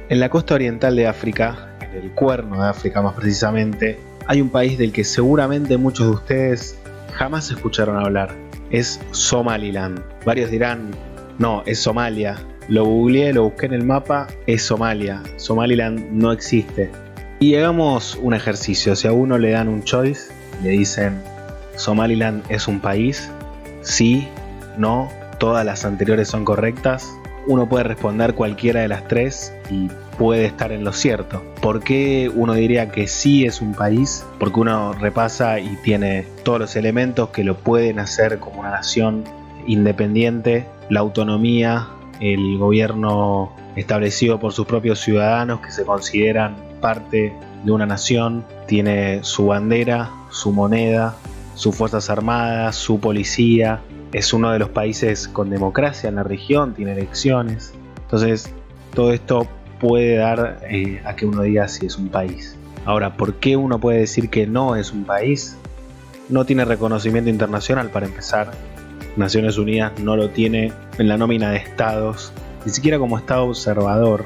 En la costa oriental de África, en el cuerno de África más precisamente, hay un país del que seguramente muchos de ustedes jamás escucharon hablar. Es Somaliland. Varios dirán, no, es Somalia. Lo googleé, lo busqué en el mapa, es Somalia. Somaliland no existe. Y hagamos un ejercicio. Si a uno le dan un choice, le dicen, Somaliland es un país, sí, no, todas las anteriores son correctas. Uno puede responder cualquiera de las tres y puede estar en lo cierto. ¿Por qué uno diría que sí es un país? Porque uno repasa y tiene todos los elementos que lo pueden hacer como una nación independiente, la autonomía, el gobierno establecido por sus propios ciudadanos que se consideran parte de una nación, tiene su bandera, su moneda, sus fuerzas armadas, su policía. Es uno de los países con democracia en la región, tiene elecciones. Entonces, todo esto puede dar a que uno diga si es un país. Ahora, ¿por qué uno puede decir que no es un país? No tiene reconocimiento internacional para empezar. Naciones Unidas no lo tiene en la nómina de estados, ni siquiera como estado observador,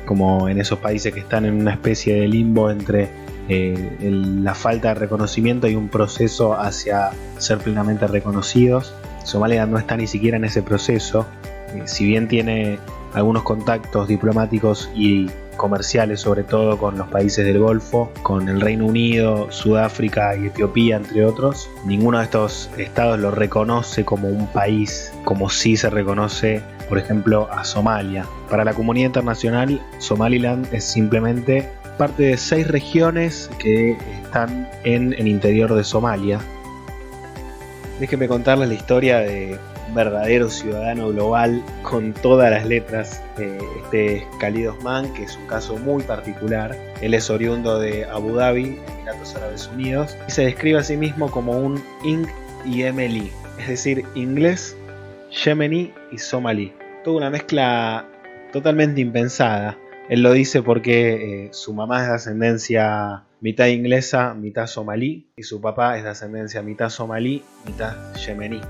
como en esos países que están en una especie de limbo entre la falta de reconocimiento y un proceso hacia ser plenamente reconocidos. Somalia no está ni siquiera en ese proceso, si bien tiene algunos contactos diplomáticos y comerciales, sobre todo con los países del Golfo, con el Reino Unido, Sudáfrica y Etiopía, entre otros. Ninguno de estos estados lo reconoce como un país, como sí se reconoce, por ejemplo, a Somalia. Para la comunidad internacional, Somaliland es simplemente parte de 6 regiones que están en el interior de Somalia. Déjenme contarles la historia de un verdadero ciudadano global con todas las letras. Este es Khalid Osman, que es un caso muy particular. Él es oriundo de Abu Dhabi, Emiratos Árabes Unidos, y se describe a sí mismo como un Ing y Emeli, es decir, inglés, yemení y somalí. Toda una mezcla totalmente impensada. Él lo dice porque su mamá es de ascendencia mitad inglesa, mitad somalí, y su papá es de ascendencia mitad somalí, mitad yemení.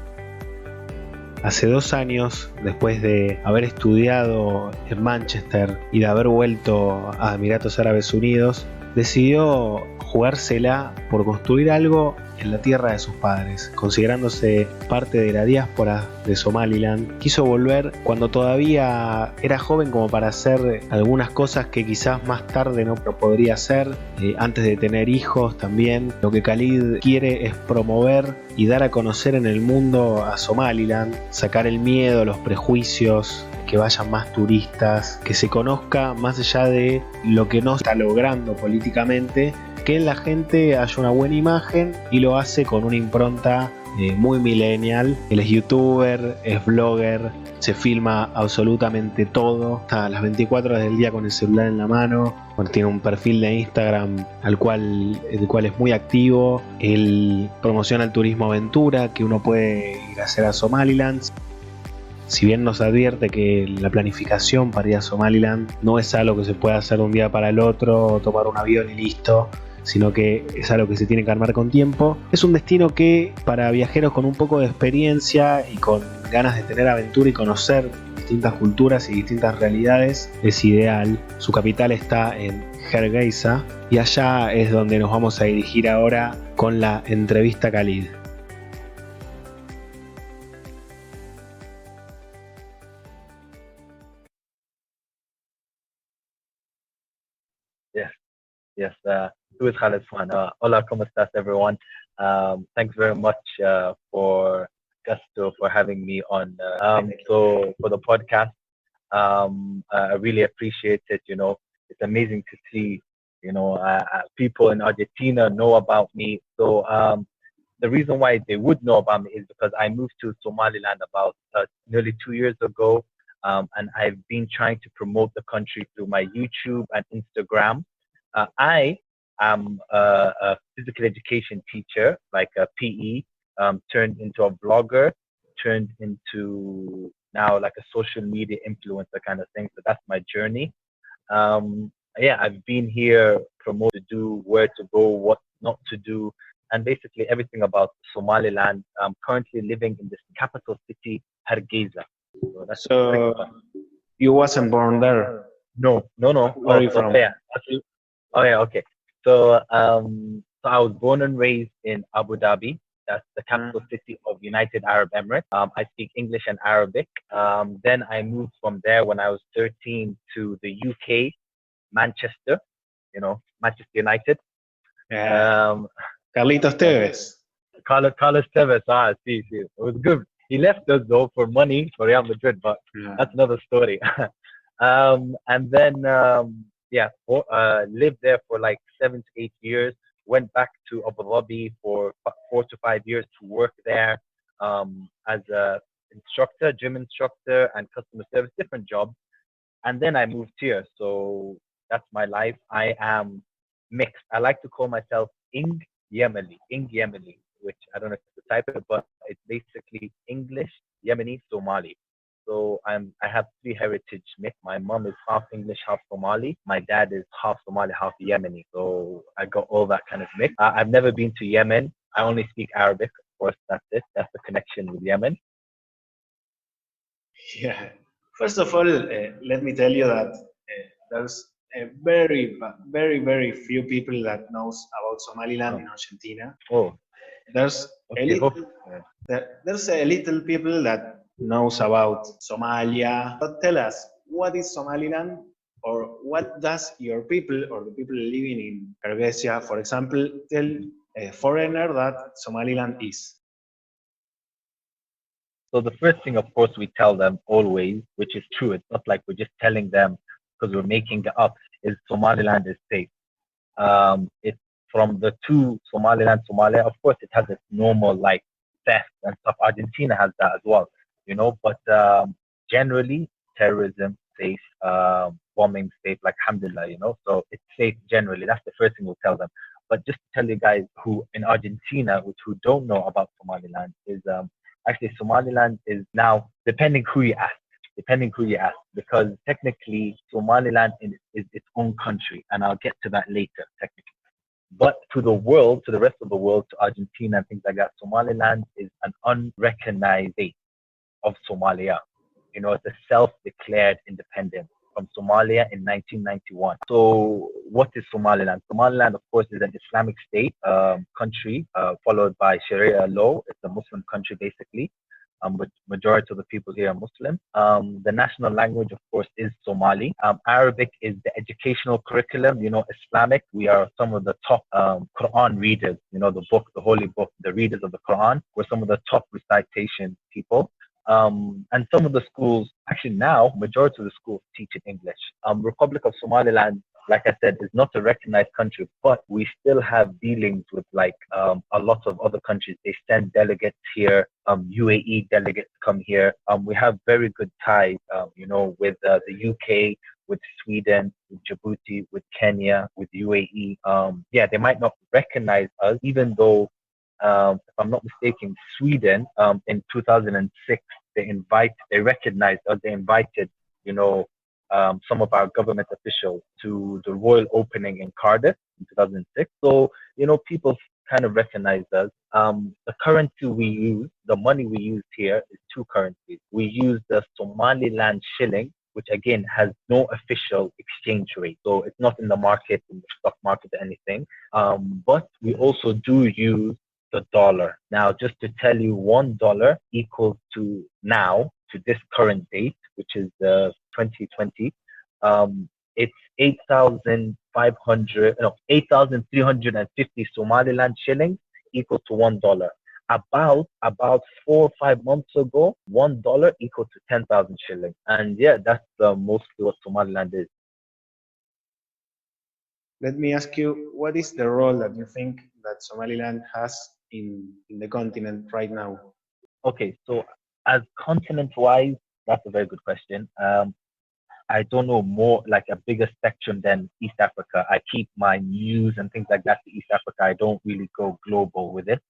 Hace 2 años, después de haber estudiado en Manchester y de haber vuelto a Emiratos Árabes Unidos, decidió jugársela por construir algo en la tierra de sus padres. Considerándose parte de la diáspora de Somaliland, quiso volver cuando todavía era joven como para hacer algunas cosas que quizás más tarde no podría hacer, antes de tener hijos también. Lo que Khalid quiere es promover y dar a conocer en el mundo a Somaliland, sacar el miedo, los prejuicios, que vayan más turistas, que se conozca más allá de lo que no está logrando políticamente, que en la gente haya una buena imagen, y lo hace con una impronta muy millennial. Él es youtuber, es blogger, se filma absolutamente todo, está a las 24 horas del día con el celular en la mano. Bueno, tiene un perfil de Instagram el cual es muy activo. Él promociona el turismo aventura, que uno puede ir a hacer a Somaliland. Si bien nos advierte que la planificación para ir a Somaliland no es algo que se pueda hacer de un día para el otro, tomar un avión y listo, sino que es algo que se tiene que armar con tiempo. Es un destino que para viajeros con un poco de experiencia y con ganas de tener aventura y conocer distintas culturas y distintas realidades es ideal. Su capital está en Hargeisa y allá es donde nos vamos a dirigir ahora con la entrevista a Khalid. Yes, yes. Who is Khalid Osman? Hola, ¿cómo estás, everyone? Thanks very much for Gusto for having me on. So for the podcast, I really appreciate it. You know, it's amazing to see, people in Argentina know about me. So the reason why they would know about me is because I moved to Somaliland about nearly 2 years ago. And I've been trying to promote the country through my YouTube and Instagram. I am a physical education teacher, like a PE, turned into a blogger, turned into now like a social media influencer kind of thing. So that's my journey. Yeah, I've been here promoted to do, where to go, what not to do, and basically everything about Somaliland. I'm currently living in this capital city, Hargeisa. So you wasn't born there? No, no, no. Where are Oh, you so from? yeah. Oh yeah, okay. So I was born and raised in Abu Dhabi. That's the capital Mm. city of United Arab Emirates. I speak English and Arabic. Then I moved from there when I was 13 to the UK, Manchester. Manchester United. Yeah. Um, Carlitos yeah, Tevez. Carlos Tevez. See, it was good. He left us though for money for Real Madrid, but Yeah. that's another story. And then yeah, lived there for like 7 to 8 years. Went back to Abu Dhabi for 4 to 5 years to work there as a instructor, gym instructor, and customer service, different jobs. And then I moved here, so that's my life. I am mixed. I like to call myself Ing Yemeni, which I don't know if it's a type it, but it's basically English, Yemeni, Somali. So I have three heritage mix. My mom is half English, half Somali. My dad is half Somali, half Yemeni. So I got all that kind of mix. I've never been to Yemen. I only speak Arabic. Of course, that's it. That's the connection with Yemen. Yeah. First of all, let me tell you that there's a very few people that knows about Somaliland Oh, in Argentina. oh, There's a okay. Hope. little there's a little people that knows about Somalia. But tell us, what is Somaliland, or what does your people or the people living in Hergesia, for example, tell a foreigner that Somaliland is? So the first thing, of course, we tell them always, which is true. It's not like we're just telling them because we're making it up. Is Somaliland is safe. It's from the two Somaliland, Somalia. Of course, it has its normal like theft and stuff. Argentina has that as well, But generally, terrorism safe, bombing safe, like alhamdulillah, So it's safe generally. That's the first thing we'll tell them. But just to tell you guys who in Argentina, which who don't know about Somaliland, is actually Somaliland is now depending who you ask, because technically Somaliland is its own country, and I'll get to that later, technically. But to the world, to the rest of the world, to Argentina and things like that, Somaliland is an unrecognized state of Somalia. It's a self-declared independence from Somalia in 1991. So, what is Somaliland? Somaliland, of course, is an Islamic state country followed by Sharia law. It's a Muslim country, basically. But majority of the people here are Muslim. The national language, of course, is Somali. Arabic is the educational curriculum. Islamic, we are some of the top Quran readers. The book, the holy book, the readers of the Quran. We're some of the top recitation people. And some of the schools, actually now, majority of the schools teach in English. Republic of Somaliland, like I said, is not a recognized country, but we still have dealings with like a lot of other countries. They send delegates here. UAE delegates come here. We have very good ties, with the UK, with Sweden, with Djibouti, with Kenya, with UAE. Yeah, they might not recognize us, even though if I'm not mistaken, Sweden in 2006 they recognized us. They invited some of our government officials to the royal opening in Cardiff in 2006. So people kind of recognized us. The currency we use, the money we use here is two currencies. We use the Somaliland shilling, which again has no official exchange rate. So it's not in the market, in the stock market or anything. But we also do use the dollar. Now, just to tell you, $1 equals to now, to this current date, which is the 2020, it's 8,500, no, 8,350 Somaliland shillings equal to $1. About 4 or 5 months ago, $1 equal to 10,000 shillings. And yeah, that's mostly what Somaliland is. Let me ask you, what is the role that you think that Somaliland has in the continent right now? Okay, so as continent wise, that's a very good question. I don't know more like a bigger spectrum than East Africa. I keep my news and things like that to East Africa. I don't really go global with it.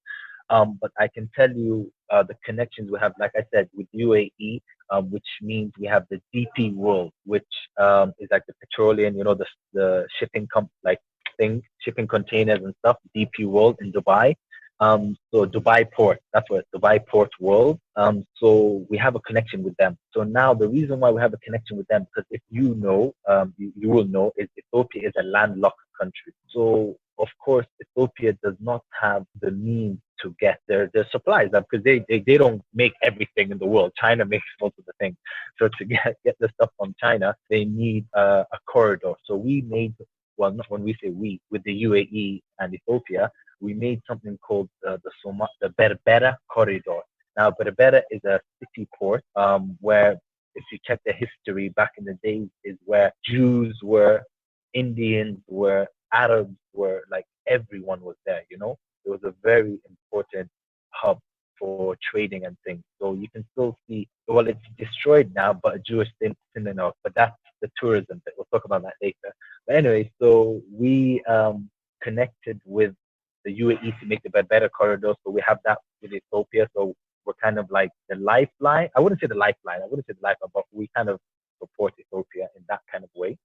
But I can tell you the connections we have, like I said, with UAE, which means we have the DP World, which is like the petroleum, the shipping like thing, shipping containers and stuff. DP World in Dubai. So Dubai Port, that's what Dubai Port World. So we have a connection with them. So now the reason why we have a connection with them, because if you know, you will know, is Ethiopia is a landlocked country. So of course, Ethiopia does not have the means to get their supplies because they don't make everything in the world. China makes most of the things. So to get the stuff from China, they need a corridor. So we made, well, not when we say we, with the UAE and Ethiopia, we made something called the Berbera corridor. Now, Berbera is a city port where, if you check the history back in the days, is where Jews were, Indians were, Arabs were, like everyone was there. It was a very important hub for trading and things. So you can still see, well, it's destroyed now, but a Jewish thing enough. But that's the tourism bit. We'll talk about that later. But anyway, so we connected with the UAE to make the better corridor. So we have that with Ethiopia. So we're kind of like the lifeline. I wouldn't say the lifeline. I wouldn't say the lifeline, but we kind of support Ethiopia in that kind of way.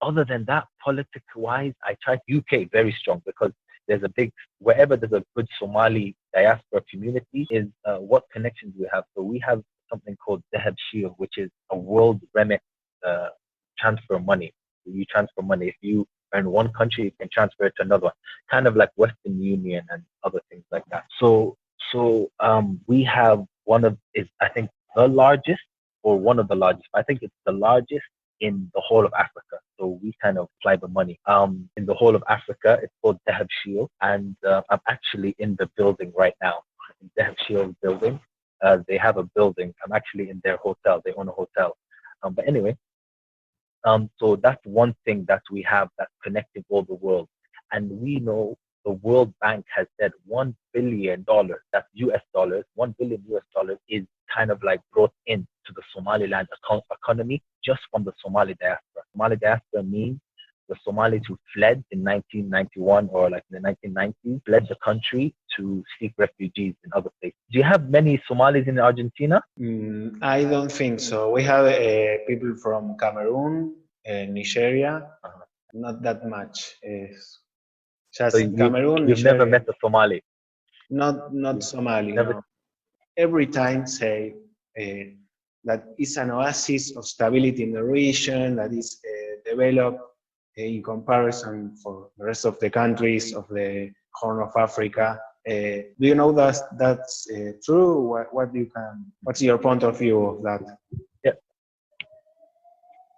Other than that, politics wise, I try UK very strong because there's a big, wherever there's a good Somali diaspora community is what connections we have. So we have something called Deheb Shield, which is a world remit transfer money. You transfer money. If you are in one country, you can transfer it to another one, kind of like Western Union and other things like that. So we have one of, is I think the largest or one of the largest. I think it's the largest in the whole of Africa. So we kind of apply the money. In the whole of Africa, it's called Deheb Shield, and I'm actually in the building right now, in Deheb Shield building. They have a building. I'm actually in their hotel. They own a hotel. But anyway, so that's one thing that we have that's connecting all the world. And we know the World Bank has said $1 billion, that's US dollars, $1 billion US dollars is kind of like brought into the Somaliland economy just from the Somali diaspora. Somali diaspora means the Somalis who fled in 1991 or like in the 1990s, fled the country to seek refugees in other places. Do you have many Somalis in Argentina? I don't think so. We have people from Cameroon, Nigeria, not that much. Just So Cameroon, you've never Nigeria. met a Somali? Not Somali. Never. No. Every time say that it's an oasis of stability in the region, that is developed in comparison for the rest of the countries of the Horn of Africa. Do you know that that's true? What's your point of view of that?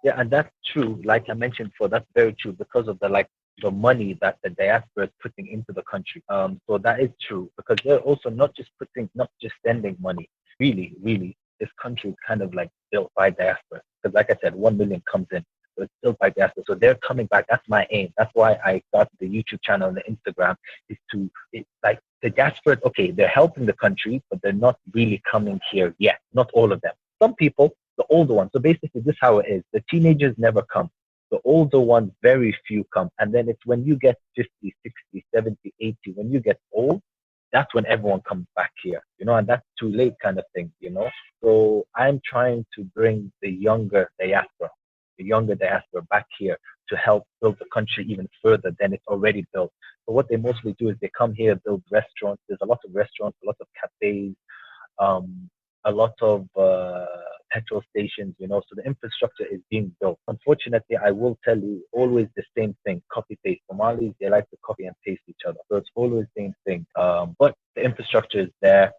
Yeah, and that's true. Like I mentioned before, that's very true because of the money that the diaspora is putting into the country. So that is true because they're also not just sending money. Really, this country is kind of like built by diaspora. Because like I said, 1 million comes in, so it's built by diaspora. So they're coming back. That's my aim. That's why I started the YouTube channel and the Instagram it's like the diaspora. Okay, they're helping the country, but they're not really coming here yet. Not all of them. Some people, the older ones. So basically, this is how it is. The teenagers never come. The older ones, very few come. And then it's when you get 50, 60, 70, 80, when you get old, that's when everyone comes back here, and that's too late kind of thing. So I'm trying to bring the younger diaspora back here to help build the country even further than it's already built. So what they mostly do is they come here, build restaurants. There's a lot of restaurants, a lot of cafes, a lot of petrol stations, so the infrastructure is being built. Unfortunately, I will tell you, always the same thing, copy paste. Somalis, they like to copy and paste each other. So it's always the same thing. But the infrastructure is there.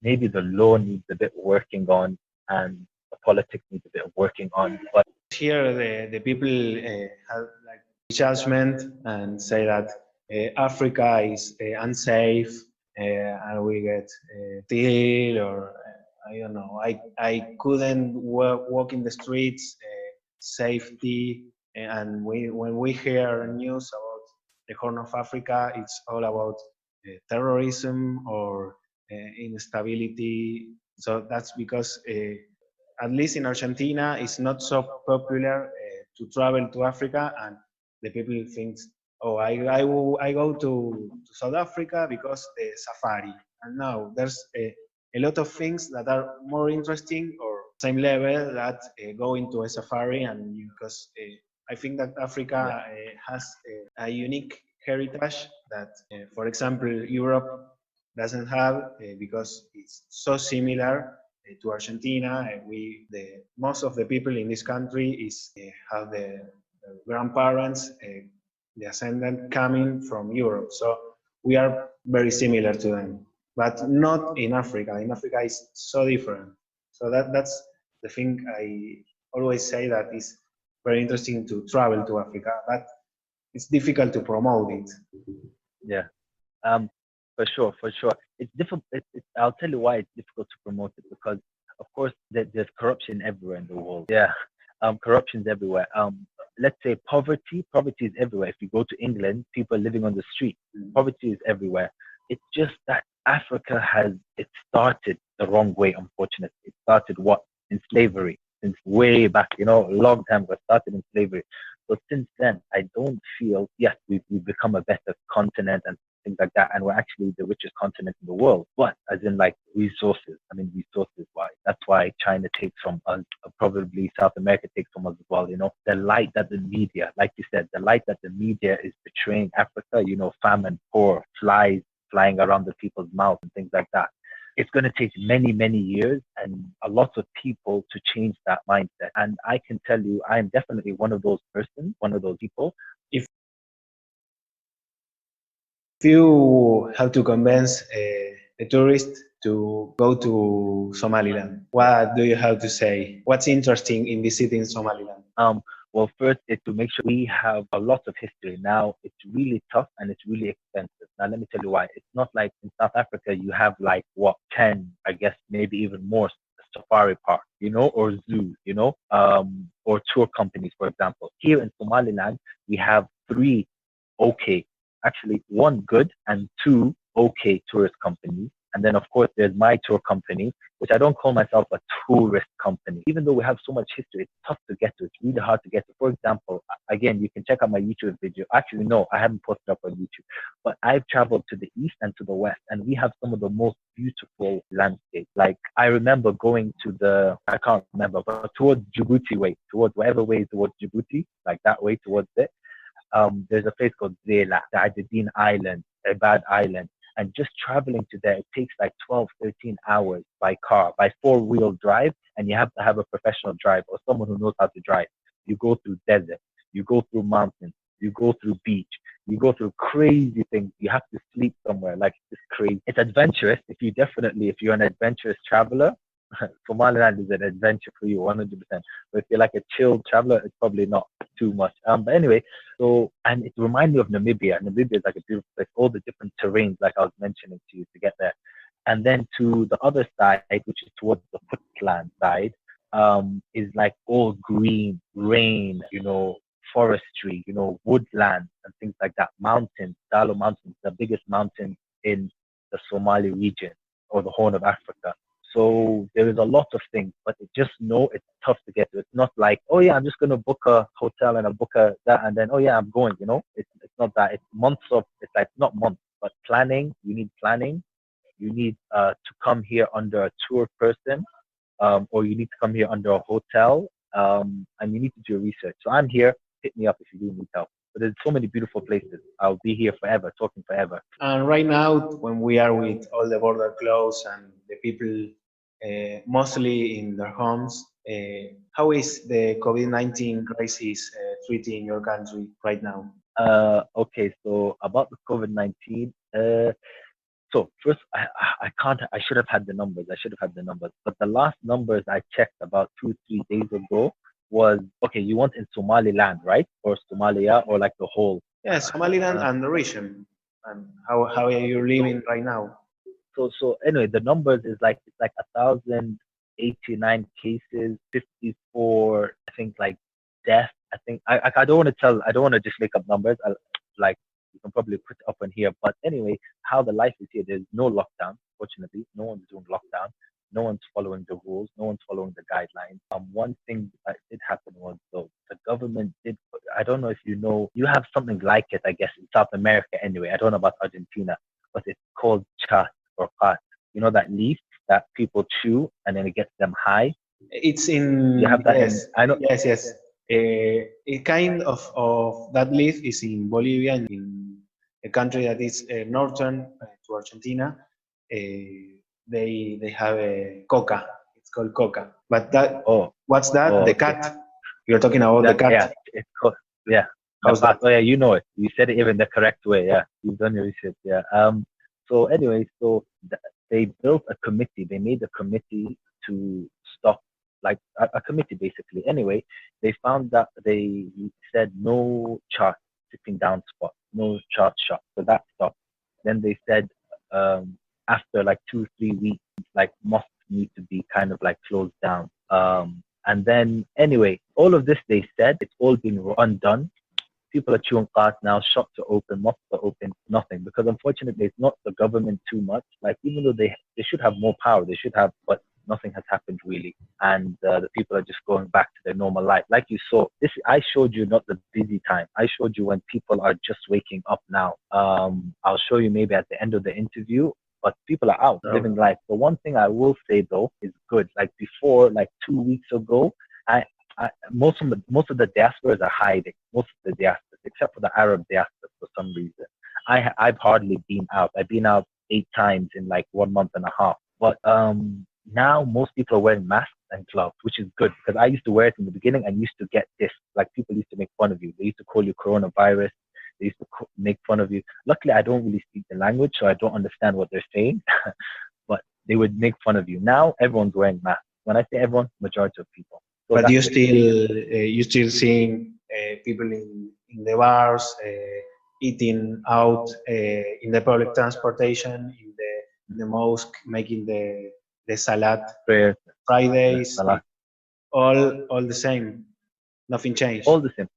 Maybe the law needs a bit working on and the politics needs a bit of working on. But here the people have like judgment and say that Africa is unsafe and we get killed or I don't know. I couldn't walk in the streets, safety, and when we hear news about the Horn of Africa, it's all about terrorism or instability. So that's because at least in Argentina, it's not so popular to travel to Africa, and the people think, oh, I go to South Africa because the safari. And now there's a lot of things that are more interesting or same level that going to a safari, and because I think that Africa has a unique heritage that, for example, Europe doesn't have because it's so similar to Argentina. Most of the people in this country have the grandparents, the ascendant coming from Europe. So we are very similar to them, but not in Africa. In Africa, it's so different. So that's the thing I always say, that is very interesting to travel to Africa, but it's difficult to promote it. Yeah. For sure, for sure. It's difficult. I'll tell you why it's difficult to promote it, because, of course, there's corruption everywhere in the world. Yeah. Corruption's everywhere. Let's say poverty. Poverty is everywhere. If you go to England, people are living on the street. Poverty is everywhere. It's just that Africa it started the wrong way, unfortunately. It started what? In slavery. Since way back, a long time ago, it started in slavery. So since then, I don't feel, yes, we've become a better continent and things like that, and we're actually the richest continent in the world. But as in like resources, I mean resources wise, that's why China takes from us, probably South America takes from us as well. The light that the media, like you said, the light that the media is portraying Africa, famine, poor, flies flying around the people's mouths and things like that. It's going to take many, many years and a lot of people to change that mindset. And I can tell you, I am definitely one of those people. If you have to convince a tourist to go to Somaliland, what do you have to say? What's interesting in visiting Somaliland? Well, first is to make sure we have a lot of history. Now, it's really tough and it's really expensive. Now, let me tell you why. It's not like in South Africa, you have like, 10, I guess, maybe even more safari park, or zoo, or tour companies, for example. Here in Somaliland, we have three okay, actually one good and two okay tourist companies. And then, of course, there's my tour company, which I don't call myself a tourist company. Even though we have so much history, it's tough to get to. It's really hard to get to. For example, again, you can check out my YouTube video. Actually, no, I haven't posted up on YouTube, but I've traveled to the east and to the west, and we have some of the most beautiful landscapes. Like, I remember going to I can't remember, but towards Djibouti way, towards whatever way towards Djibouti, like that way towards it. There's a place called Zela, the Adadin Island, Ibad Island. And just traveling to there, it takes like 12, 13 hours by car, by four-wheel drive. And you have to have a professional driver or someone who knows how to drive. You go through desert, you go through mountains, you go through beach, you go through crazy things. You have to sleep somewhere. Like, it's crazy. It's adventurous. If you're an adventurous traveler, Somaliland is an adventure for you, 100%. But if you're like a chilled traveler, it's probably not too much. But anyway, and it reminds me of Namibia. Namibia is like a beautiful place, all the different terrains, like I was mentioning to you, to get there. And then to the other side, which is towards the footland side, is like all green, rain, forestry, woodland and things like that. Mountains, Dalo Mountains, the biggest mountain in the Somali region or the Horn of Africa. So there is a lot of things, but just know it's tough to get to. It's not like, oh yeah, I'm just gonna book a hotel and I'll book that, and then, oh yeah, I'm going. It's not that. It's months of. It's like not months, but planning. You need planning. You need to come here under a tour person, or you need to come here under a hotel, and you need to do research. So I'm here. Hit me up if you do need help. But there's so many beautiful places. I'll be here forever, talking forever. And right now, when we are with all the border closed and the people mostly in their homes, how is the COVID-19 crisis treating your country right now? Okay, so about the COVID-19, so first, I should have had the numbers. But the last numbers I checked about 2, 3 days ago was, okay, you want in Somaliland, right? Or Somalia, or like the whole? Yeah, Somaliland and the region. And how are you living right now? So anyway, the numbers is like, it's like 1,089 cases, 54, I think, like deaths. I think I don't want to just make up numbers. Like, you can probably put it up on here. But anyway, how the life is here, there's no lockdown. Fortunately, no one's doing lockdown. No one's following the rules. No one's following the guidelines. One thing that did happen was, though, the government did. I don't know if you have something like it, I guess, in South America anyway. I don't know about Argentina, but it's called chat or pat. That leaf that people chew and then it gets them high. It's in. You have that. Yes, I know. Yes. A kind of that leaf is in Bolivia, in a country that is northern to Argentina. They have a coca. It's called coca. But that what's that? The okay. cat. You're talking about the cat. Yeah, it's called, yeah. How's that? Oh yeah, you know it. You said it even the correct way. Yeah, you've done your research. Yeah. So anyway, they built a committee. They made a committee to stop, like a committee basically. Anyway, they found that they said no chart sitting down spot, no chart shot. So that stopped. Then they said after like 2 3 weeks, like mosques need to be kind of like closed down. And then anyway, all of this they said it's all been undone. People are chewing cars now, shops are open, mosques are open, nothing. Because unfortunately, it's not the government too much. Like, even though they should have more power, they should have, but nothing has happened really. And the people are just going back to their normal life. Like you saw, I showed you not the busy time. I showed you when people are just waking up now. I'll show you maybe at the end of the interview, but people are out living life. The one thing I will say though is good. Like before, like 2 weeks ago, most of the diasporas are hiding. Most of the diasporas, except for the Arab diaspora, for some reason. I've hardly been out. I've been out 8 times in like 1 month and a half. But now most people are wearing masks and gloves, which is good because I used to wear it in the beginning and used to get this. Like people used to make fun of you. They used to call you coronavirus. They used to make fun of you. Luckily, I don't really speak the language, so I don't understand what they're saying. But they would make fun of you. Now everyone's wearing masks. When I say everyone, majority of people. So but you still seeing people in the bars eating out in the public transportation in the mosque making the salat prayers, Fridays, salat. all the same. Nothing changed. All the same.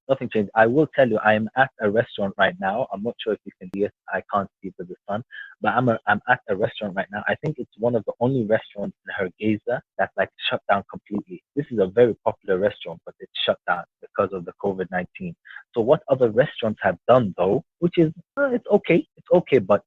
Nothing changed. I will tell you, I am at a restaurant right now. I'm not sure if you can see it. I can't see it with the sun, but I'm at a restaurant right now. I think it's one of the only restaurants in Hargeisa that's like shut down completely. This is a very popular restaurant, but it's shut down because of the COVID-19. So what other restaurants have done though, which is it's okay, but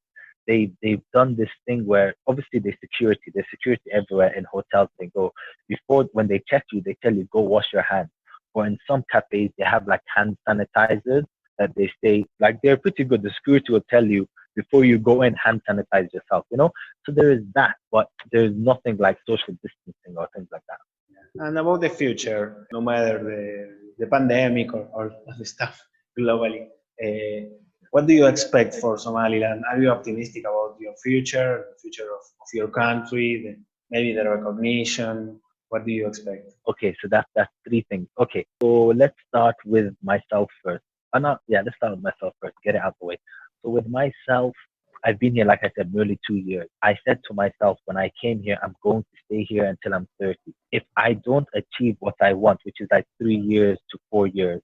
they've done this thing where obviously there's security everywhere in hotels. They go before when they check you, they tell you go wash your hands. Or in some cafes, they have like hand sanitizers that they say, like they're pretty good. The security will tell you before you go in, hand sanitize yourself, you know? So there is that, but there's nothing like social distancing or things like that. And about the future, no matter the pandemic or the stuff globally, what do you expect for Somaliland? Are you optimistic about your future, the future of your country, maybe the recognition? What do you expect? Okay, so that's 3 things. Okay, so let's start with myself first. Let's start with myself first. Get it out of the way. So with myself, I've been here, like I said, nearly 2 years. I said to myself when I came here, I'm going to stay here until I'm 30. If I don't achieve what I want, which is like 3 years to 4 years,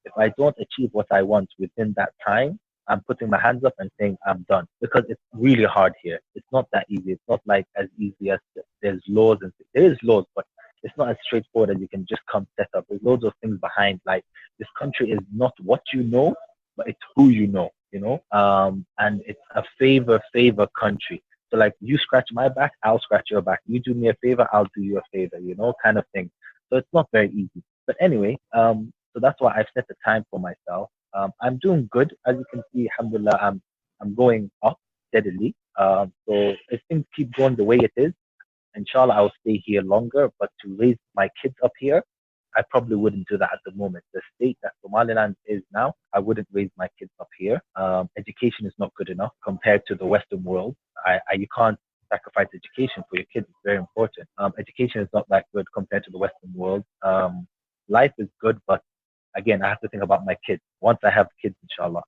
if I don't achieve what I want within that time, I'm putting my hands up and saying I'm done because it's really hard here. It's not that easy. It's not like as easy as there's laws and there is laws, but it's not as straightforward as you can just come set up. There's loads of things behind. Like this country is not what you know, but it's who you know. You know, and it's a favor country. So like you scratch my back, I'll scratch your back. You do me a favor, I'll do you a favor. You know, kind of thing. So it's not very easy. But anyway, so that's why I've set the time for myself. I'm doing good, as you can see. Alhamdulillah, I'm going up steadily. So if things keep going the way it is, inshallah, I'll stay here longer. But to raise my kids up here, I probably wouldn't do that at the moment. The state that Somaliland is now, I wouldn't raise my kids up here. Education is not good enough compared to the Western world. You can't sacrifice education for your kids. It's very important. Education is not that good compared to the Western world. Life is good, but again, I have to think about my kids once I have kids, inshallah.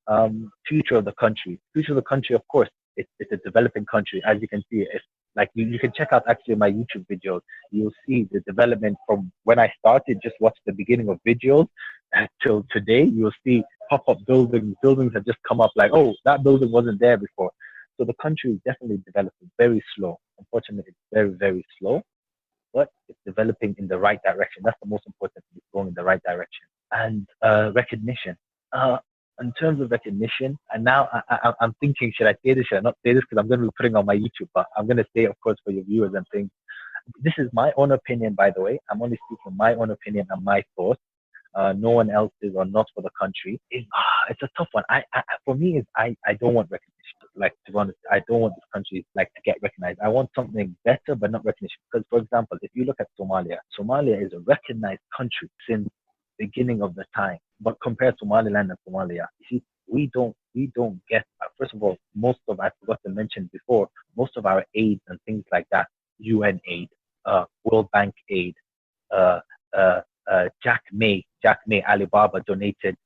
Future of the country. Future of the country, of course, it's a developing country. As you can see, it's like you can check out actually my YouTube videos. You'll see the development from when I started, just watch the beginning of videos until today. You'll see pop-up buildings. Buildings have just come up like, oh, that building wasn't there before. So the country is definitely developing very slow. Unfortunately, it's very, very slow, but it's developing in the right direction. That's the most important thing. It's going in the right direction. And recognition. In terms of recognition, and now I'm thinking, should I say this? Should I not say this? Because I'm going to be putting on my YouTube, but I'm going to say, of course, for your viewers and things. This is my own opinion, by the way. I'm only speaking my own opinion and my thoughts. no one else's or not for the country, it's a tough one. For me, I don't want recognition. Like, to be honest, I don't want this country like to get recognized. I want something better, but not recognition. Because, for example, if you look at Somalia is a recognized country since beginning of the time. But compare Somaliland and Somalia, you see, we don't get, first of all, I forgot to mention before, most of our aid and things like that, UN aid, World Bank aid, uh, Jack May Alibaba donated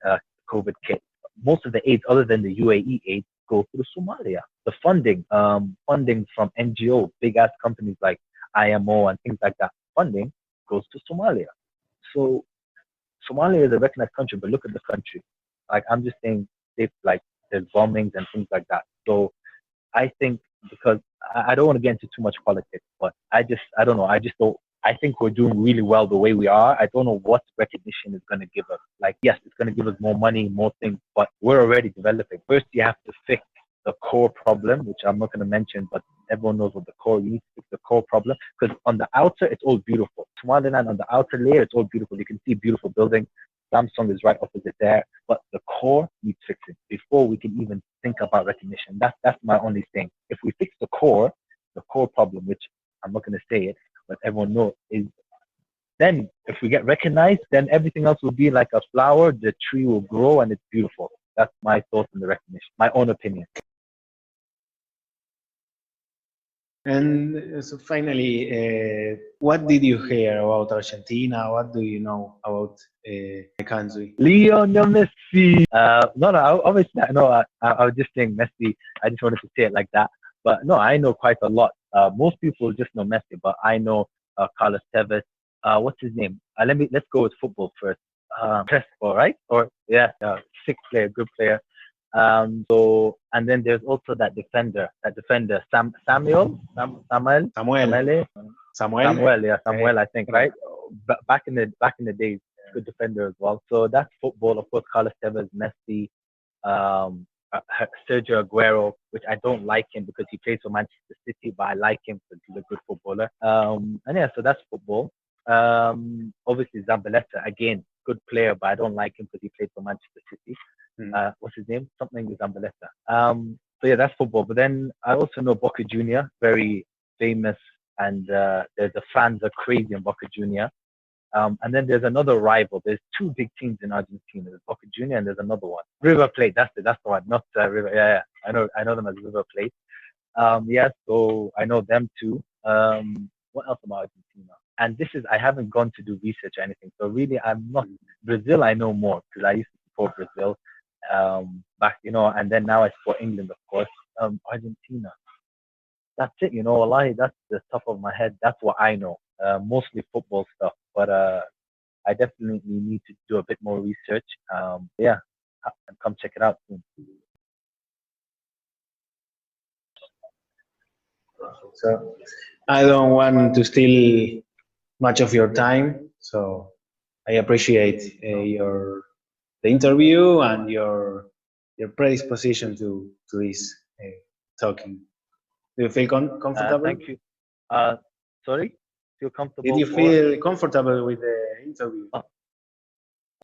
COVID kit. Most of the aid, other than the UAE aid, go through Somalia. The funding from NGO, big ass companies like IMO and things like that, funding goes to Somalia. So Somalia is a recognized country, but look at the country. Like, I'm just saying, like, there's bombings and things like that. So I think, because I don't want to get into too much politics, but I don't know. I just don't. I think we're doing really well the way we are. I don't know what recognition is going to give us. Like, yes, it's going to give us more money, more things, but we're already developing. First, you have to fix the core problem, which I'm not going to mention, but everyone knows what the core. You need to fix the core problem, because on the outer, it's all beautiful. Somaliland, on the outer layer, it's all beautiful. You can see beautiful buildings. Samsung is right opposite there, but the core needs fixing before we can even think about recognition. That's my only thing. If we fix the core problem, which I'm not going to say it, but everyone knows, is then if we get recognized, then everything else will be like a flower. The tree will grow and it's beautiful. That's my thoughts on the recognition, my own opinion. And so finally, what did you hear about Argentina? What do you know about the country? Lionel Messi. No, obviously, no. I was just saying Messi. I just wanted to say it like that. But no, I know quite a lot. Most people just know Messi, but I know Carlos Tevez. What's his name? Let's go with football first. Crespo, right? Or yeah, sick player, good player. So, and then there's also that defender, Samuel, yeah, Samuel, I think, right? Back in the days, good defender as well. So that's football, of course. Carlos Tevez, Messi, Sergio Aguero, which I don't like him because he plays for Manchester City, but I like him because he's a good footballer. And yeah, so that's football. Obviously Zambaleta, again, good player, but I don't like him because he played for Manchester City. What's his name? Something with Zambaleta. So yeah, that's football. But then I also know Boca Junior, very famous, and the fans are crazy on Boca Junior. And then there's another rival. There's two big teams in Argentina. There's Boca Junior and there's another one. River Plate. That's the one. Not River. Yeah. I know them as River Plate. Yeah. So I know them too. What else about Argentina? And I haven't gone to do research or anything. So really, I'm not. Brazil, I know more because I used to support Brazil back, and then now I support England, of course. Argentina. That's it, wallahi, that's the top of my head. That's what I know. Mostly football stuff, but I definitely need to do a bit more research. Yeah, and come check it out soon. So I don't want to steal much of your time, so I appreciate the interview and your predisposition to this talking. Do you feel comfortable? Thank you. Sorry, feel comfortable? Did you feel comfortable with the interview?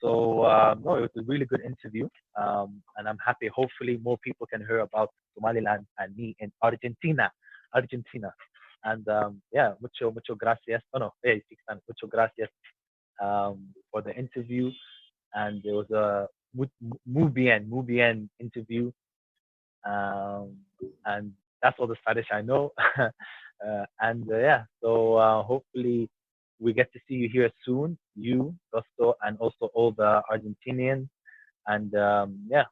So no, it was a really good interview, and I'm happy. Hopefully, more people can hear about Somaliland and me in Argentina. And yeah, mucho gracias. Oh no, yeah, you speak Spanish. Mucho gracias for the interview, and it was a muy bien interview, and that's all the Spanish I know. And yeah, so hopefully we get to see you here soon, you, Gusto, and also all the Argentinians. And yeah,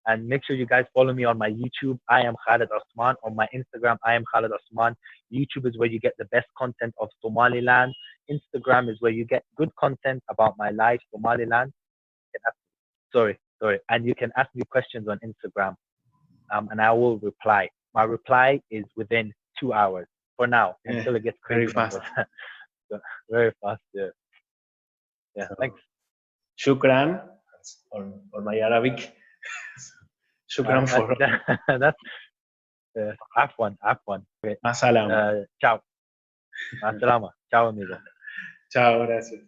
and make sure you guys follow me on my YouTube. I am Khalid Osman. On my Instagram, I am Khalid Osman. YouTube is where you get the best content of Somaliland. Instagram is where you get good content about my life, Somaliland. Sorry. And you can ask me questions on Instagram, and I will reply. My reply is within 2 hours for now, until it gets crazy. Very fast. Very fast, yeah. Yeah, so, thanks. Shukran, or my Arabic. Shukran for that's Afwan. Okay. Masalam. Ciao. Masalama. Ciao, amigo. Ciao, gracias.